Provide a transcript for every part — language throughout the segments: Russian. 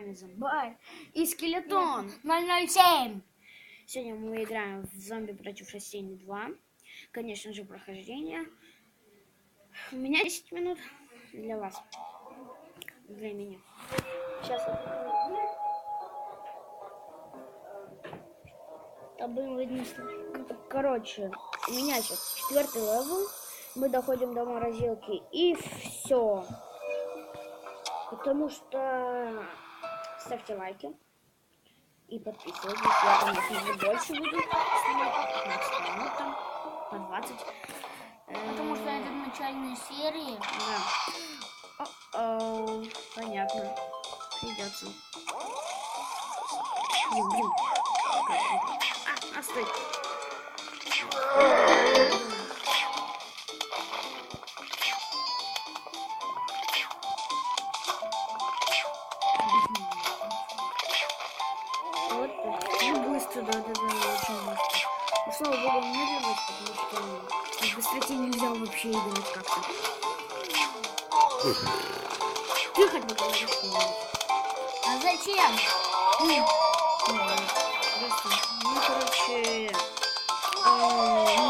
вами Зомбарь и Скелетон 007. Сегодня мы играем в Зомби против растений 2. Конечно же, прохождение. У меня 10 минут для вас. Для меня. Сейчас. Короче, у меня сейчас 4-й левел. Мы доходим до морозилки и все. Потому что ставьте лайки и подписывайтесь. Я, конечно же, больше буду снимать по 15 минут, там, по 20. Потому что это начальные серии. Да. Понятно. Придется. Блин. Стой. Вот так. Ну, быстро, да, очень быстро. Ну, слава богу, медленно, потому что в быстроте нельзя вообще играть как-то. Ты хоть бы говоришь что-нибудь? А зачем? Просто, короче, не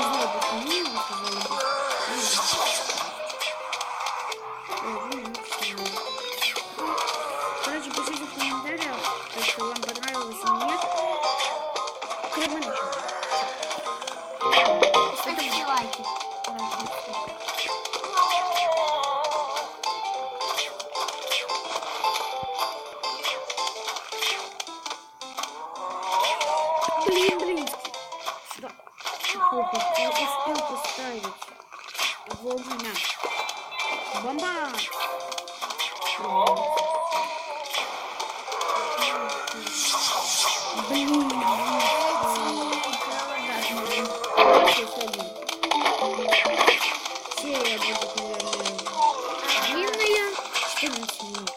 знаю, почему его сказали. Короче, пишите в комментариях, что вам понравилось или нет. Ставьте лайки. Блин. Сюда. Не успел поставить. Вовремя. Бомба! Блин. Серия будет, наверное, длинная. 14 минут.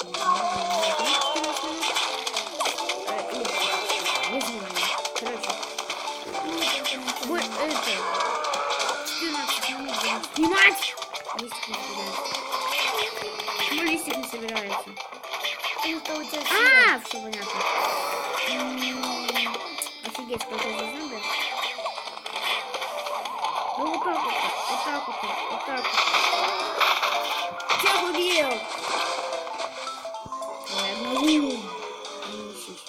Не знаю. Короче. Вот это. 14 минут будем снимать. Листик не собирается. Почему листик не собирается? Это у тебя Все понятно. Офигеть, какой же зомби. Ну вот так вот. Всех убил! Ой, одного. Несись.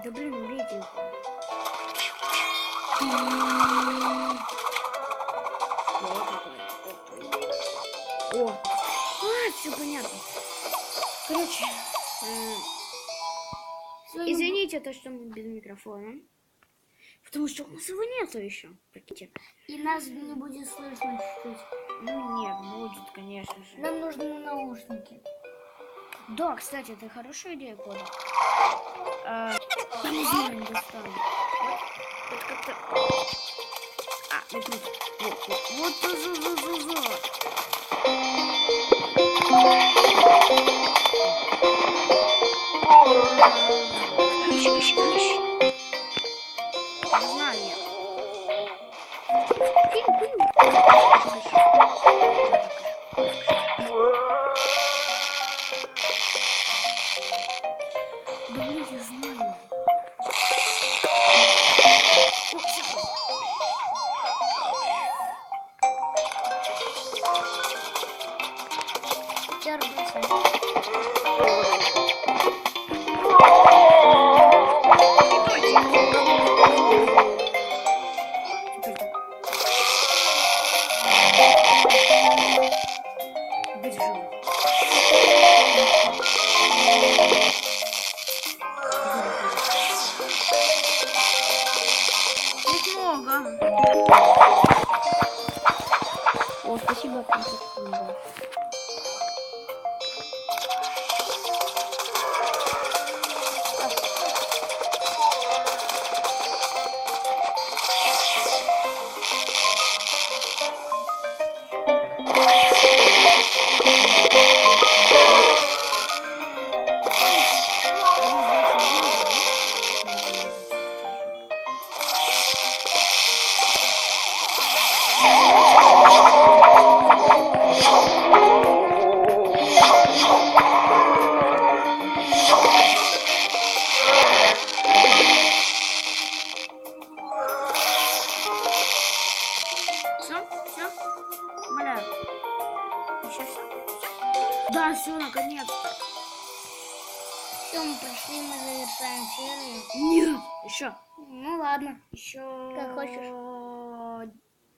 Да блин, убейте их. О, все понятно. Короче, извините, то, что мы без микрофона. Потому что у нас его нету еще. Прикиньте. И нас не будет слышно чуть-чуть. Ну нет, будет, конечно же. Нам нужны наушники. Да, кстати, это хорошая идея, Кода. Не знаю, не достану. Вот как-то... не круто. Вот. Ищи. Не знаю я. Да блин, я знаю. О, спасибо. Нет, еще. Ну ладно. Еще. Как хочешь.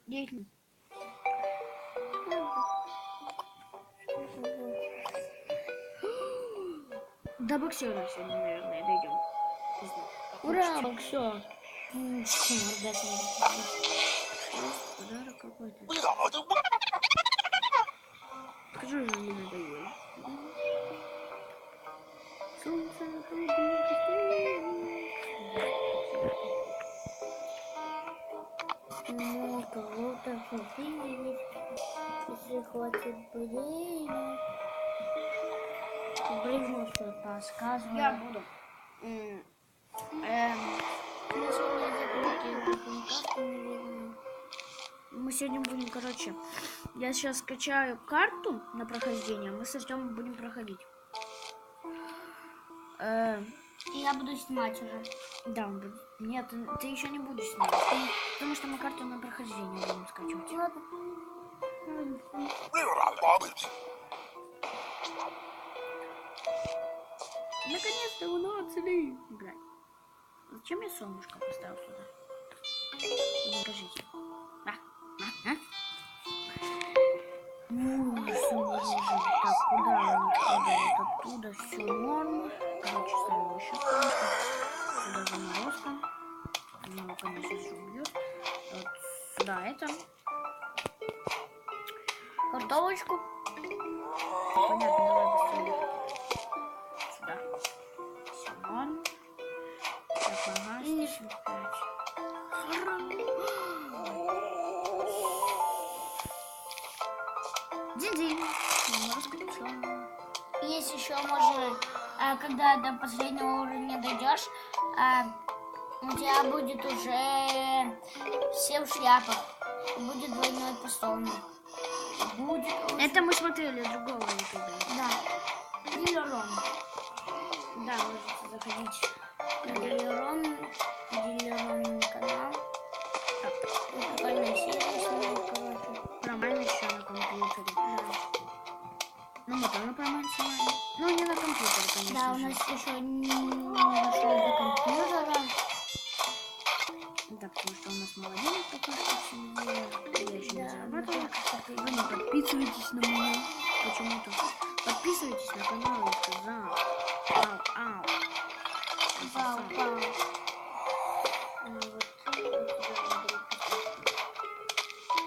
10 минут. До боксера сегодня, наверное, дойдем. Не знаю, как Ура, хотите. боксер. Подарок какой-то. Скажи, уже не надоело. Солнце Ну, кого-то увидеть, если хочет время. Брызну свой подсказываю. Я буду. Мы сегодня будем, короче, я сейчас скачаю карту на прохождение, мы с Артемом будем проходить. И я буду снимать уже. Да, он будет. Нет, ты еще не будешь снимать. Потому что мы карту на прохождение будем скачивать. Ладно. Наконец-то его начали играть. Зачем я солнышко поставил сюда? Не скажите. Ну, все можно. Так, куда он отходит? Оттуда все норм. Короче, ставим еще солнышко. Сюда заморозка. Ну, конечно же, убьет. Вот сюда это. Картошечку. Понятно, давай быстрее. Сюда. Все норм. Так, ага, 175. Динь-динь. Есть еще можно, когда до последнего уровня дойдешь, у тебя будет уже все в шляпах. Будет двойной пистон. Будет. Это мы смотрели другого ютубера. Да. Дилерон. Да, можете заходить. Дилерон канал. Прикольная серия снимает, короче. Про Майн еще на компьютере. Да. Ну, мы тоже про Майн снимаем. Ну, не на компьютере, конечно Да, у же. нас еще не дошло до компьютера. Да, потому что у нас мало денег пока что в семье. Я еще не Да, зарабатываю. Вы не подписывайтесь на меня почему-то. Подписывайтесь на канал, я сказал. Ау. Вау, вау. Ну, вот, сюда надо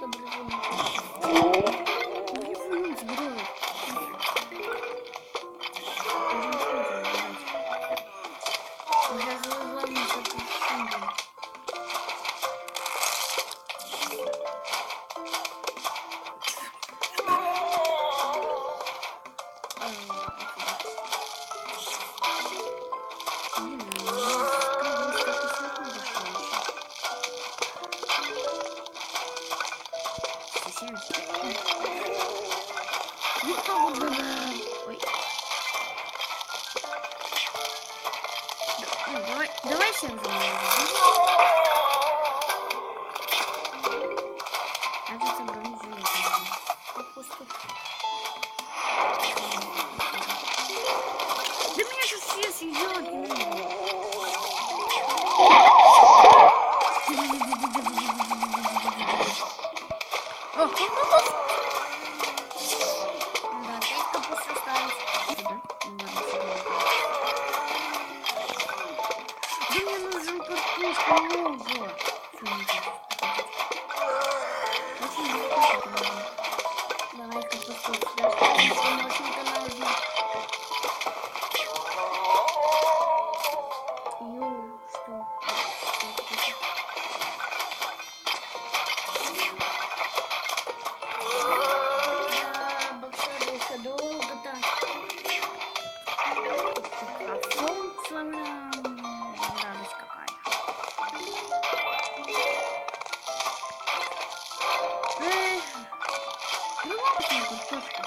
Добрый день. не вынуть, бро. Я залезла на эту штуку. Давай всем заморозим. Это собрали железо. Капусту. Да меня сейчас все съедят. О, Да, 5 капуст осталось. Да мне нужен картошка много. Давай капусту сюда ставим. Помощника нужно. Что? Да, боксер еще долго так. А фон славляем. Радость какая. Ну ладно, картошка.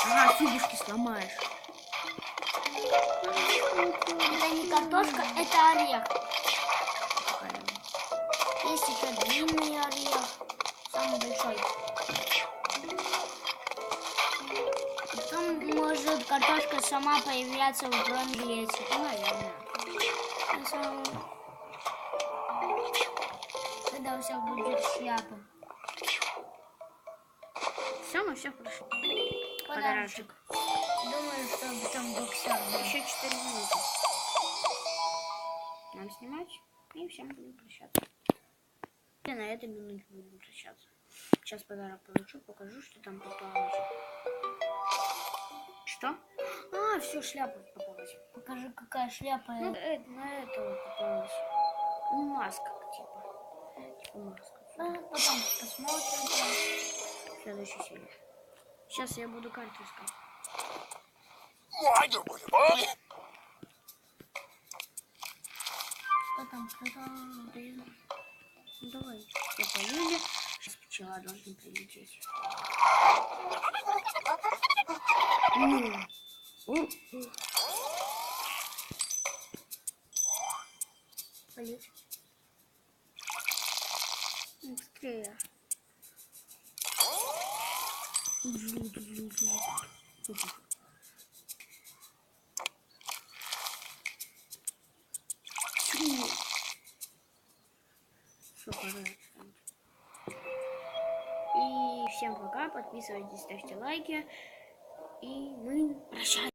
Ага, фигушки сломаешь. Это не картошка, это орех. Какая? Есть еще длинный орех. Самый большой. Потом может картошка сама появляться в бронежилете. Наверное. Когда у всех будет шляпа. Все, мы все хорошо. Подарочек. Думаю, что там боксер был. Еще 4 минуты. Нам снимать. И всем будем прощаться. И на этой минуте будем прощаться. Сейчас подарок получу, покажу, что там попалось. Что? А, все, шляпа попалась. Покажи, какая шляпа. Ну, на этого попалась. Ну, маска, типа. Типа маска. Потом посмотрим. В следующей серии. Сейчас я буду карту искать. Кто там? Блин. Ну, давай. Все полили. Сейчас пчела должны прилететь. Полить. Быстрее. Все, пожалуйста. И всем пока, подписывайтесь, ставьте лайки. И мы прощаемся.